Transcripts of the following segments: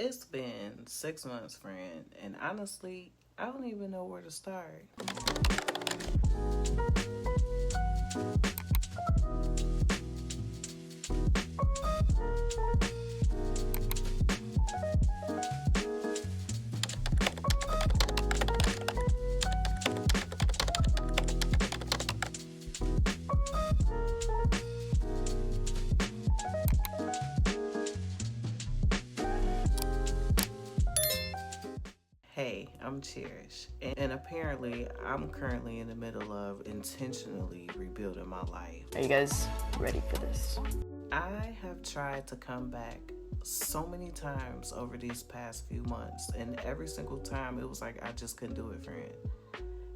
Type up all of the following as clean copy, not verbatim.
It's been 6 months, friend, and honestly, I don't even know where to start. Hey, I'm Cherrish, and apparently, I'm currently in the middle of intentionally rebuilding my life. Are you guys ready for this? I have tried to come back so many times over these past few months, and every single time it was like I just couldn't do it, friend.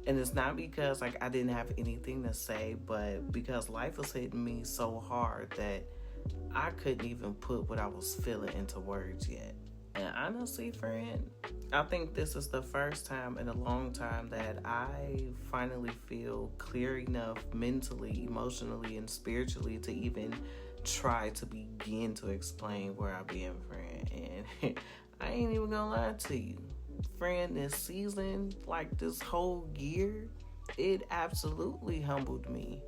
And it's not because I didn't have anything to say, but because life was hitting me so hard that I couldn't even put what I was feeling into words yet. And honestly, friend, I think this is the first time in a long time that I finally feel clear enough mentally, emotionally, and spiritually to even try to begin to explain where I've been, friend. And I ain't even gonna lie to you. Friend, this season, like this whole year, it absolutely humbled me.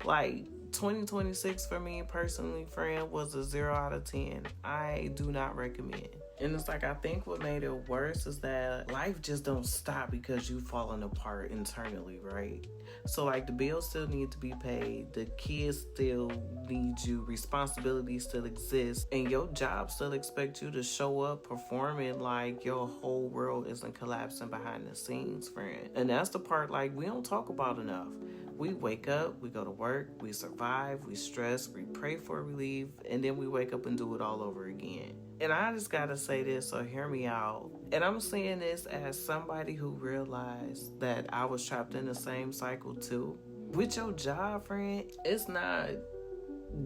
Like, 2026 for me personally, friend, was a 0 out of 10. I do not recommend. And it's like, I think what made it worse is that life just don't stop because you falling apart internally, right? So like, the bills still need to be paid, the kids still need you, responsibilities still exist, and your job still expects you to show up performing like your whole world isn't collapsing behind the scenes, friend. And that's the part like we don't talk about enough. We wake up, we go to work, we survive, we stress, we pray for relief, and then we wake up and do it all over again. And I just gotta say this, so hear me out. And I'm saying this as somebody who realized that I was trapped in the same cycle too. With your job, friend, it's not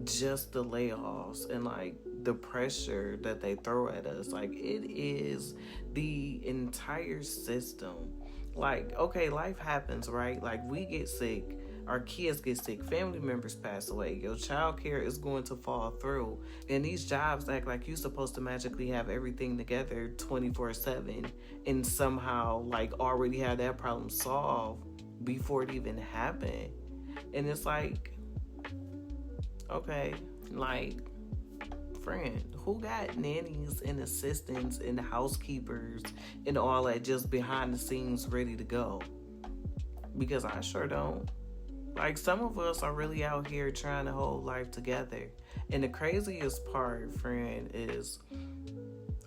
just the layoffs and like the pressure that they throw at us. Like, it is the entire system. Like, okay, life happens, right? Like, we get sick, our kids get sick, family members pass away, your child care is going to fall through, and these jobs act like you're supposed to magically have everything together 24/7 and somehow like already have that problem solved before it even happened. And it's like, okay, like, friend, who got nannies and assistants and housekeepers and all that just behind the scenes ready to go? Because I sure don't. Like, some of us are really out here trying to hold life together. And the craziest part, friend, is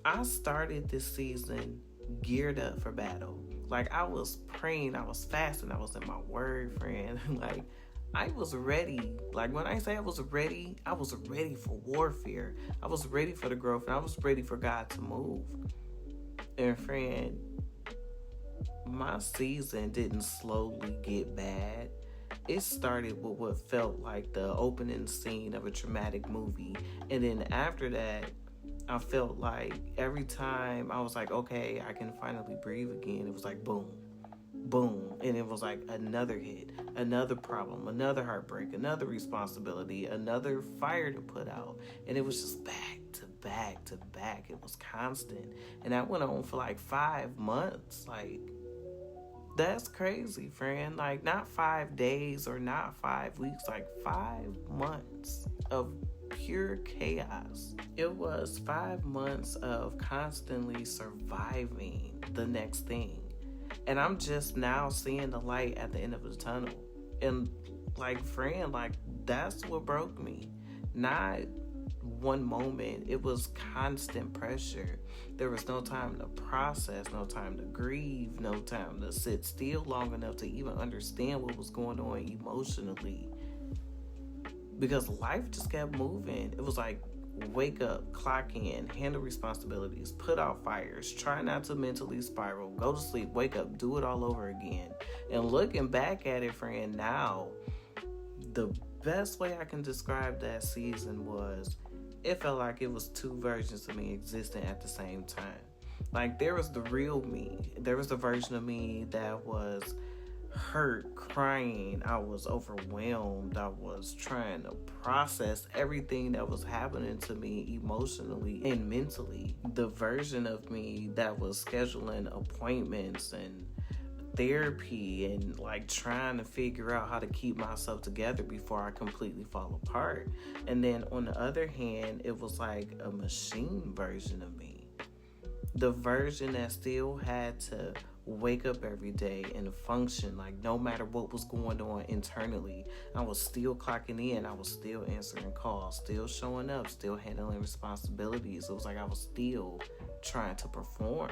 I started this season geared up for battle. Like, I was praying, I was fasting, I was in my word, friend. Like, I was ready. Like, when I say I was ready for warfare. I was ready for the growth, and I was ready for God to move. And friend, my season didn't slowly get bad. It started with what felt like the opening scene of a traumatic movie. And then after that, I felt like every time I was like, okay, I can finally breathe again, it was like boom. Boom. And it was like another hit, another problem, another heartbreak, another responsibility, another fire to put out. And it was just back to back to back. It was constant. And that went on for like 5 months. Like, that's crazy, friend. Like, not 5 days or not 5 weeks, like 5 months of pure chaos. It was 5 months of constantly surviving the next thing. And I'm just now seeing the light at the end of the tunnel. And like, friend, like, that's what broke me. Not one moment. It was constant pressure. There was no time to process, no time to grieve, no time to sit still long enough to even understand what was going on emotionally. Because life just kept moving. It was like, wake up, clock in, handle responsibilities, put out fires, try not to mentally spiral, go to sleep, wake up, do it all over again. And looking back at it, friend, now, the best way I can describe that season was, it felt like it was two versions of me existing at the same time. Like, there was the real me. There was the version of me that was hurt, crying. I was overwhelmed. I was trying to process everything that was happening to me emotionally and mentally. The version of me that was scheduling appointments and therapy and like trying to figure out how to keep myself together before I completely fall apart. And then on the other hand, it was like a machine version of me. The version that still had to wake up every day and function, like no matter what was going on internally, I was still clocking in, I was still answering calls, still showing up, still handling responsibilities. It was like I was still trying to perform.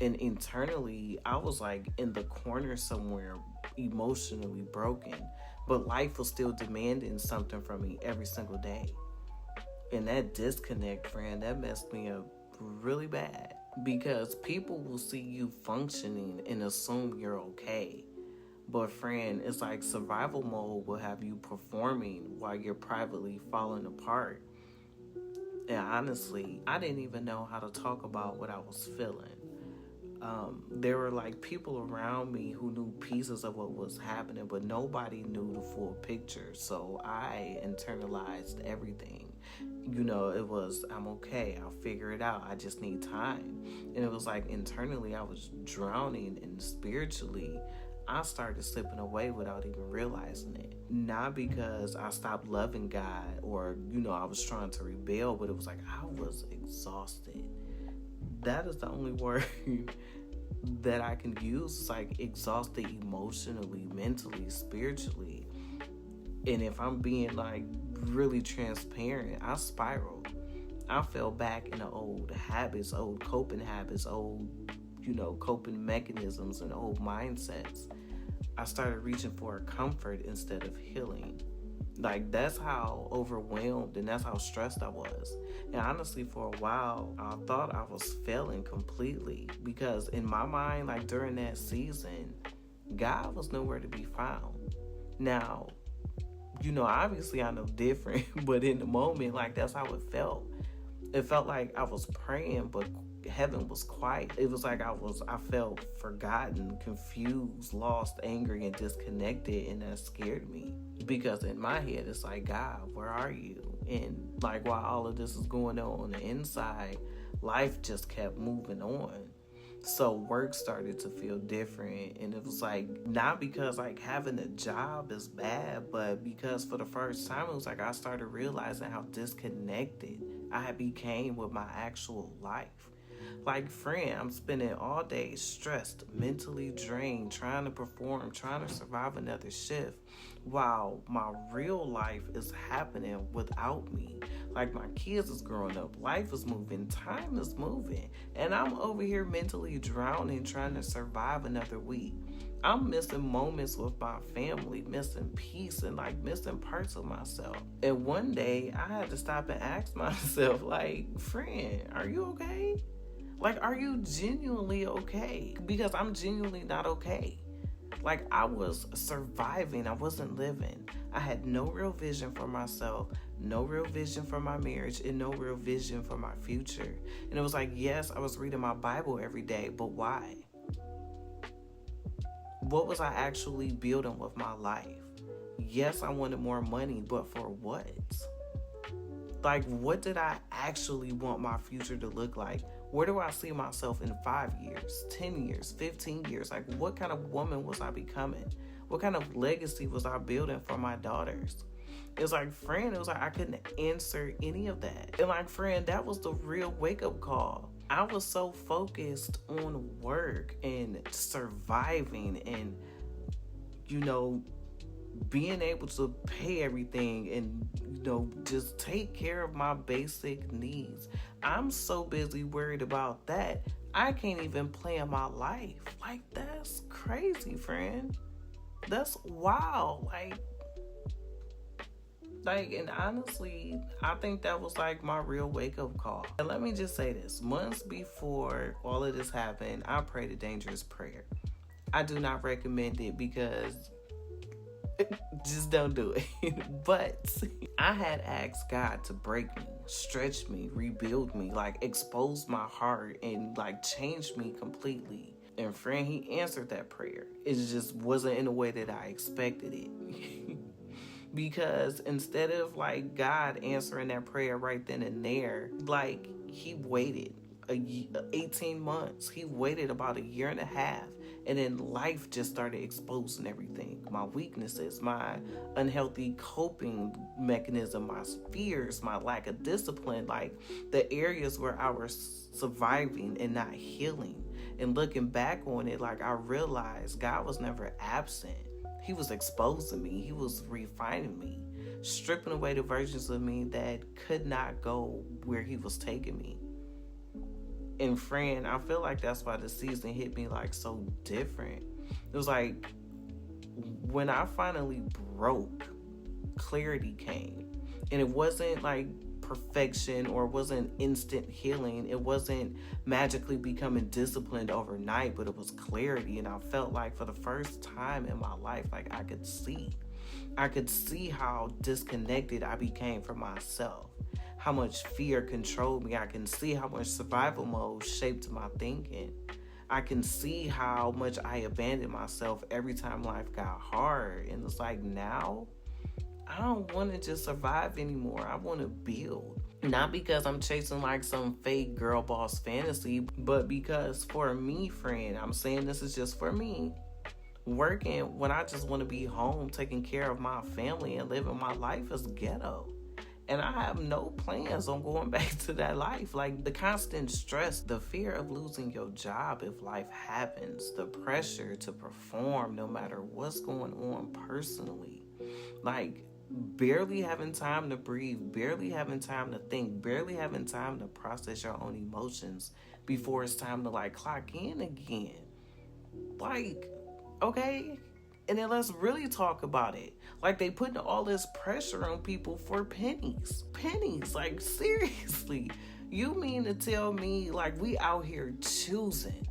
And internally, I was like in the corner somewhere, emotionally broken. But life was still demanding something from me every single day. And that disconnect, friend, that messed me up really bad. Because people will see you functioning and assume you're okay. But friend, it's like survival mode will have you performing while you're privately falling apart. And honestly, I didn't even know how to talk about what I was feeling. There were like people around me who knew pieces of what was happening, but nobody knew the full picture. So I internalized everything. You know, it was, I'm okay, I'll figure it out, I just need time. And it was like internally I was drowning, and spiritually I started slipping away without even realizing it. Not because I stopped loving God or, you know, I was trying to rebel, but it was like I was exhausted. That is the only word that I can use. It's like exhausted emotionally, mentally, spiritually. And if I'm being like really transparent, I spiraled. I fell back into old habits, old coping habits, old, you know, coping mechanisms and old mindsets. I started reaching for comfort instead of healing. Like, that's how overwhelmed and that's how stressed I was. And honestly, for a while, I thought I was failing completely. Because in my mind, like during that season, God was nowhere to be found. Now, you know, obviously I know different, but in the moment, like that's how it felt. It felt like I was praying, but heaven was quiet. It was like I felt forgotten, confused, lost, angry, and disconnected, and that scared me. Because in my head, it's like, God, where are you? And like while all of this is going on the inside, life just kept moving on. So work started to feel different, and it was like not because like having a job is bad, but because for the first time it was like I started realizing how disconnected I became with my actual life. Like, friend, I'm spending all day stressed, mentally drained, trying to perform, trying to survive another shift, while my real life is happening without me. Like, my kids is growing up, life is moving, time is moving, and I'm over here mentally drowning, trying to survive another week. I'm missing moments with my family, missing peace, and like missing parts of myself. And one day, I had to stop and ask myself, like, friend, are you okay? Like, are you genuinely okay? Because I'm genuinely not okay. Like, I was surviving. I wasn't living. I had no real vision for myself, no real vision for my marriage, and no real vision for my future. And it was like, yes, I was reading my Bible every day, but why? What was I actually building with my life? Yes, I wanted more money, but for what? Like, what did I actually want my future to look like? Where do I see myself in 5 years, 10 years, 15 years? Like, what kind of woman was I becoming? What kind of legacy was I building for my daughters? It's like, friend, it was like I couldn't answer any of that. And like, friend, that was the real wake-up call. I was so focused on work and surviving and, you know, being able to pay everything and, you know, just take care of my basic needs. I'm so busy worried about that, I can't even plan my life. Like, that's crazy, friend. That's wild. Like, and honestly, I think that was like my real wake-up call. And let me just say this. Months before all of this happened, I prayed a dangerous prayer. I do not recommend it because just don't do it. But I had asked God to break me, stretch me, rebuild me, like expose my heart and like change me completely. And friend, he answered that prayer. It just wasn't in the way that I expected it. Because instead of like God answering that prayer right then and there, like he waited 18 months. He waited about a year and a half. And then life just started exposing everything. My weaknesses, my unhealthy coping mechanism, my fears, my lack of discipline, like the areas where I was surviving and not healing. And looking back on it, like I realized God was never absent. He was exposing me. He was refining me, stripping away the versions of me that could not go where he was taking me. And friend, I feel like that's why the season hit me like so different. It was like when I finally broke, clarity came. And it wasn't like perfection or wasn't instant healing. It wasn't magically becoming disciplined overnight, but it was clarity. And I felt like for the first time in my life, like I could see how disconnected I became from myself, how much fear controlled me. I can see how much survival mode shaped my thinking. I can see how much I abandoned myself every time life got hard. And it's like now, I don't want to just survive anymore. I want to build. Not because I'm chasing like some fake girl boss fantasy, but because for me, friend, I'm saying this is just for me, working when I just want to be home, taking care of my family and living my life as ghetto. And I have no plans on going back to that life. Like the constant stress, the fear of losing your job if life happens, the pressure to perform no matter what's going on personally. Like barely having time to breathe, barely having time to think, barely having time to process your own emotions before it's time to like clock in again. Like, okay. And then let's really talk about it. Like they putting all this pressure on people for pennies. Pennies, like seriously. You mean to tell me like we out here choosing?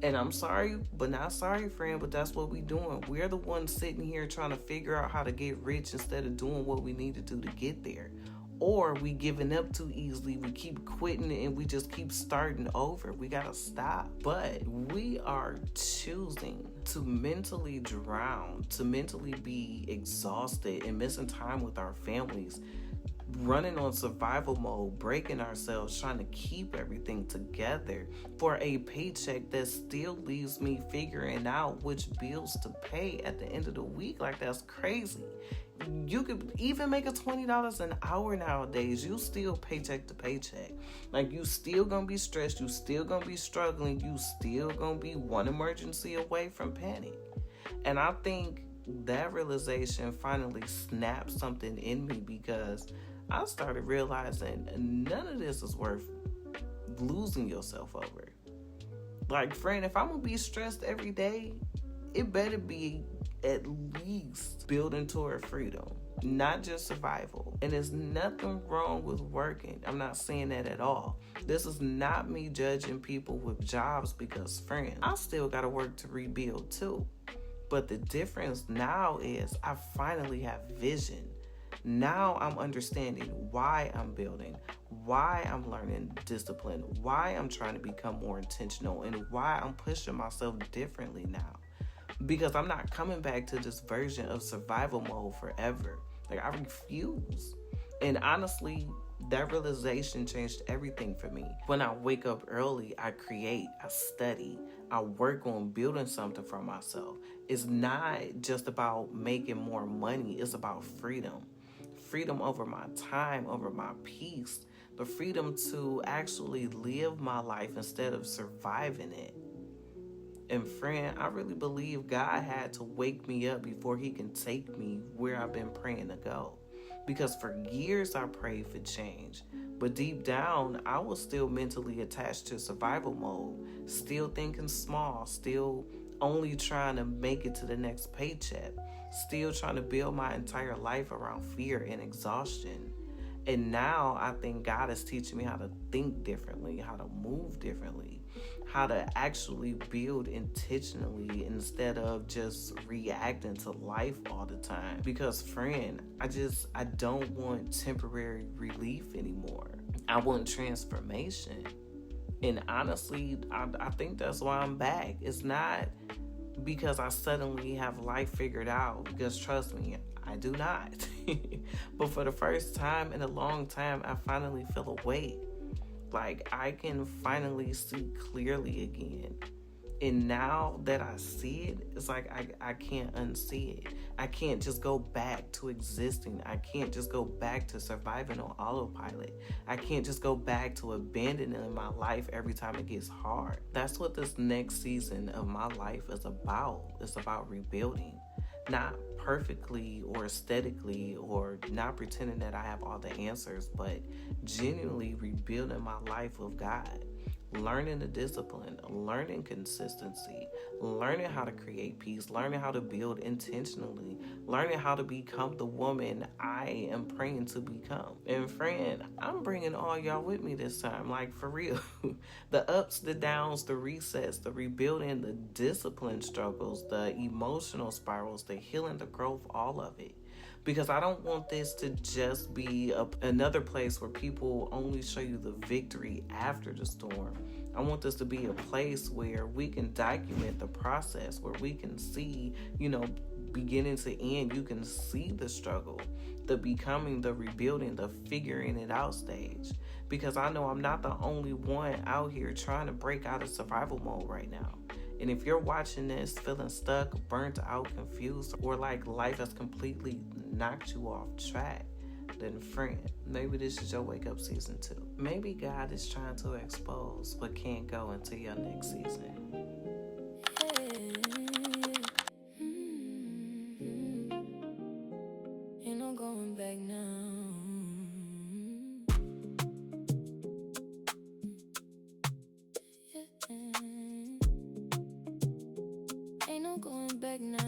And I'm sorry, but not sorry, friend, but that's what we doing. We're the ones sitting here trying to figure out how to get rich instead of doing what we need to do to get there. Or we giving up too easily. We keep quitting and we just keep starting over. We gotta stop. But we are choosing to mentally drown, to mentally be exhausted and missing time with our families, running on survival mode, breaking ourselves, trying to keep everything together for a paycheck that still leaves me figuring out which bills to pay at the end of the week. Like that's crazy. You could even make a $20 an hour nowadays. You still paycheck to paycheck. Like you still gonna be stressed. You still gonna be struggling. You still gonna be one emergency away from panic. And I think that realization finally snapped something in me because I started realizing none of this is worth losing yourself over. Like, friend, if I'm gonna be stressed every day, it better be at least building toward freedom, not just survival. And there's nothing wrong with working. I'm not saying that at all. This is not me judging people with jobs because, friend, I still gotta work to rebuild too. But the difference now is I finally have vision. Now I'm understanding why I'm building, why I'm learning discipline, why I'm trying to become more intentional, and why I'm pushing myself differently now. Because I'm not coming back to this version of survival mode forever. Like, I refuse. And honestly, that realization changed everything for me. When I wake up early, I create, I study, I work on building something for myself. It's not just about making more money. It's about freedom. Freedom over my time, over my peace. The freedom to actually live my life instead of surviving it. And friend, I really believe God had to wake me up before he can take me where I've been praying to go. Because for years I prayed for change. But deep down, I was still mentally attached to survival mode. Still thinking small. Still only trying to make it to the next paycheck. Still trying to build my entire life around fear and exhaustion. And now I think God is teaching me how to think differently, how to move differently, how to actually build intentionally instead of just reacting to life all the time. Because friend, I don't want temporary relief anymore. I want transformation. And honestly, I think that's why I'm back. It's not because I suddenly have life figured out, because trust me, I do not. But for the first time in a long time, I finally feel awake. Like I can finally see clearly again. And now that I see it, it's like I can't unsee it. I can't just go back to existing. I can't just go back to surviving on autopilot. I can't just go back to abandoning my life every time it gets hard. That's what this next season of my life is about. It's about rebuilding. Not perfectly or aesthetically or not pretending that I have all the answers, but genuinely rebuilding my life with God. Learning the discipline, learning consistency, learning how to create peace, learning how to build intentionally, learning how to become the woman I am praying to become. And friend, I'm bringing all y'all with me this time, like for real. The ups, the downs, the resets, the rebuilding, the discipline struggles, the emotional spirals, the healing, the growth, all of it. Because I don't want this to just be another place where people only show you the victory after the storm. I want this to be a place where we can document the process, where we can see, beginning to end, you can see the struggle, the becoming, the rebuilding, the figuring it out stage. Because I know I'm not the only one out here trying to break out of survival mode right now. And if you're watching this feeling stuck, burnt out, confused, or like life has completely knocked you off track, then friend, maybe this is your wake up season too. Maybe God is trying to expose what can't go into your next season. Ain't no going back now. Ain't no going back now.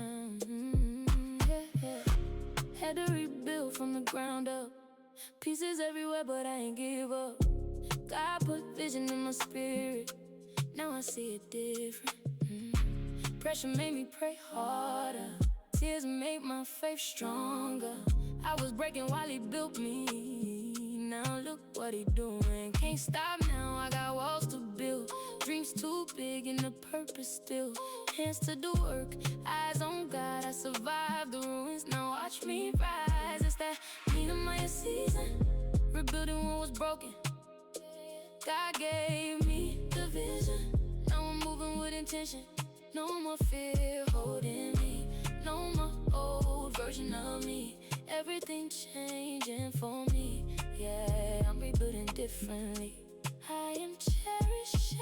Had to rebuild from the ground up. Pieces everywhere, but I ain't give up. God put vision in my spirit. Now I see it different. Pressure made me pray harder. Tears made my faith stronger. I was breaking while he built me. Now look what he doing. Can't stop now, I got walls to build. Dreams too big and the purpose still. Hands to the work, eyes on God. I survived the ruins, now watch me rise. It's that Nehemiah season, rebuilding what was broken. God gave me the vision. Now I'm moving with intention. No more fear holding me. No more old version of me. Everything changing for me. Yeah, I'm rebuilding differently. I am cherished.